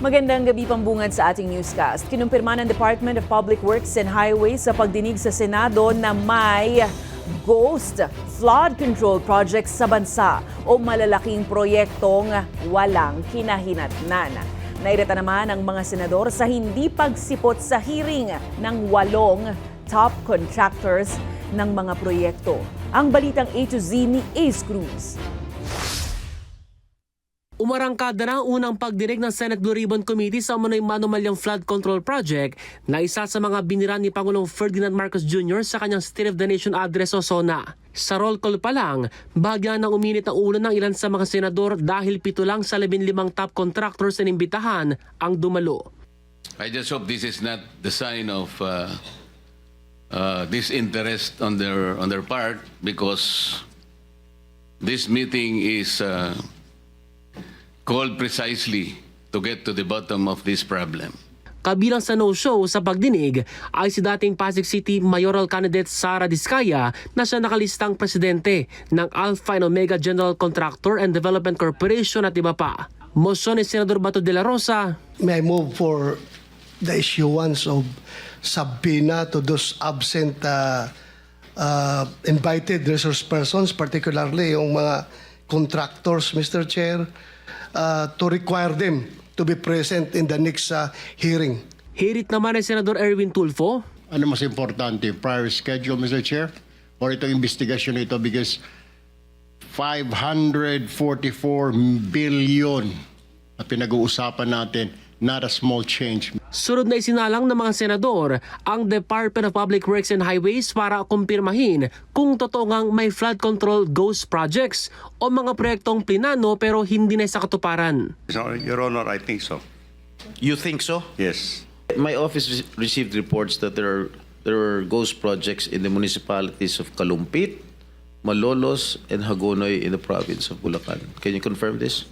Magandang gabi pambungad sa ating newscast. Kinumpirma ng Department of Public Works and Highways sa pagdinig sa Senado na may ghost flood control projects sa bansa o malalaking proyektong walang kinahinatnan. Nairita naman ang mga senador sa hindi pagsipot sa hearing ng 8 top contractors ng mga proyekto. Ang balitang A to Z ni Ace Cruz. Umarangkada na ang unang pagdinig ng Senate Blue Ribbon Committee sa umunoy manumalyang flood control project na isa sa mga binira ni Pangulong Ferdinand Marcos Jr. sa kanyang State of the Nation address o SONA. Sa roll call pa lang, bahagya nang uminit ang ulo ng ilan sa mga senador dahil 7 lang sa 15 top contractors na imbitahan ang dumalo. I just hope this is not the sign of disinterest on their part, because this meeting is called precisely to get to the bottom of this problem. Kabilang sa no-show sa pagdinig ay si dating Pasig City Mayoral Candidate Sara Diskaya na siya nakalistang presidente ng Alpha and Omega General Contractor and Development Corporation at iba pa. Motion ni Senador Bato de la Rosa. May I move for the issuance of subpoena to those absent invited resource persons, particularly yung mga contractors, Mr. Chair, to require them to be present in the next hearing. Hirit naman ni Senador Erwin Tulfo. Ano mas importante, prior schedule, Mr. Chair, or itong investigasyon ito, because 544 billion na pinag-uusapan natin, not a small change. Sunod na isinalang ng mga senador ang Department of Public Works and Highways para kumpirmahin kung totoo ngang may flood control ghost projects o mga proyektong plinano pero hindi na sa katuparan. Your Honor, I think so. You think so? Yes. My office received reports that there are ghost projects in the municipalities of Kalumpit, Malolos, and Hagonoy in the province of Bulacan. Can you confirm this?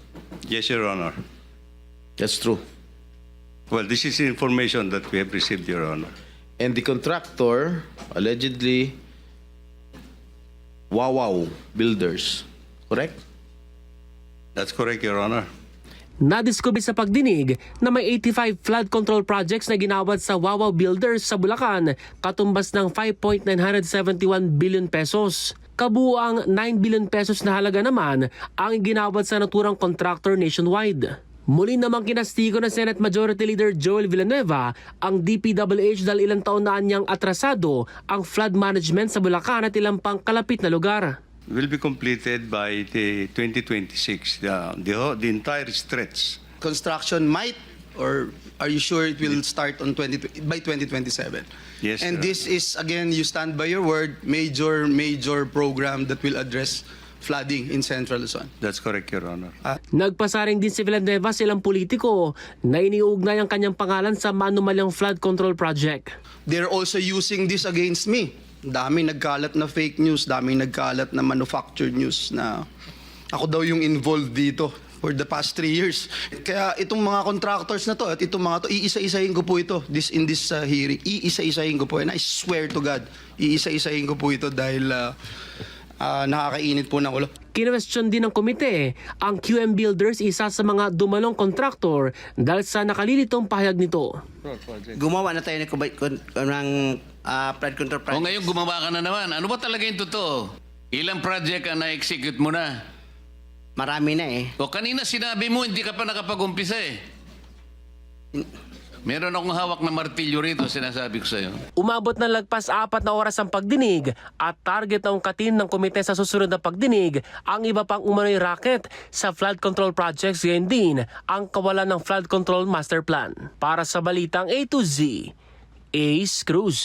Yes, Your Honor. That's true. Well, this is information that we have received, Your Honor. And the contractor, allegedly, Wawaw Builders, correct? That's correct, Your Honor. Nadiskubre sa pagdinig na may 85 flood control projects na ginawad sa Wawaw Builders sa Bulacan, katumbas ng 5.971 billion pesos. Kabuuang 9 billion pesos na halaga naman ang ginawad sa naturang contractor nationwide. Muli namang kinastigo ng Senate Majority Leader Joel Villanueva ang DPWH dahil ilang taon na niyang atrasado ang flood management sa Bulacan at ilang pang kalapit na lugar. Will be completed by the 2026, the entire stretch. Construction might, or are you sure it will start on by 2027? Yes, And sir. this is, again, you stand by your word, major program that will address flooding in Central Luzon. That's correct, Your Honor. Nagpasaring din si Villanueva sa ilang politiko na iniugnay ang kanyang pangalan sa manumalyang flood control project. They're also using this against me. Daming nagkalat na fake news, daming nagkalat na manufactured news na ako daw yung involved dito for the past 3 years. Kaya itong mga contractors na to at itong mga to, iisa-isahin ko po ito in this hearing. Iisa-isahin ko po. And I swear to God, iisa-isahin ko po ito dahil nakakainit po ng ulo. Kinwestiyon din ng komite ang QM Builders, isa sa mga dumalong kontraktor dahil sa nakalilitong pahayag nito. Gumawa na tayo ng flood control project. O ngayon gumawa ka na naman. Ano ba talaga yung totoo? Ilang project ang na-execute mo na? Marami na eh. O kanina sinabi mo hindi ka pa nakapag-umpisa eh. Meron akong hawak na martilyo rito, sinasabi ko sa'yo. Umabot ng lagpas 4 na oras ang pagdinig at target na ungkatin ng komite sa susunod na pagdinig ang iba pang umano'y racket sa flood control projects, gayon din ang kawalan ng flood control master plan. Para sa Balitang A to Z, Ace Cruz.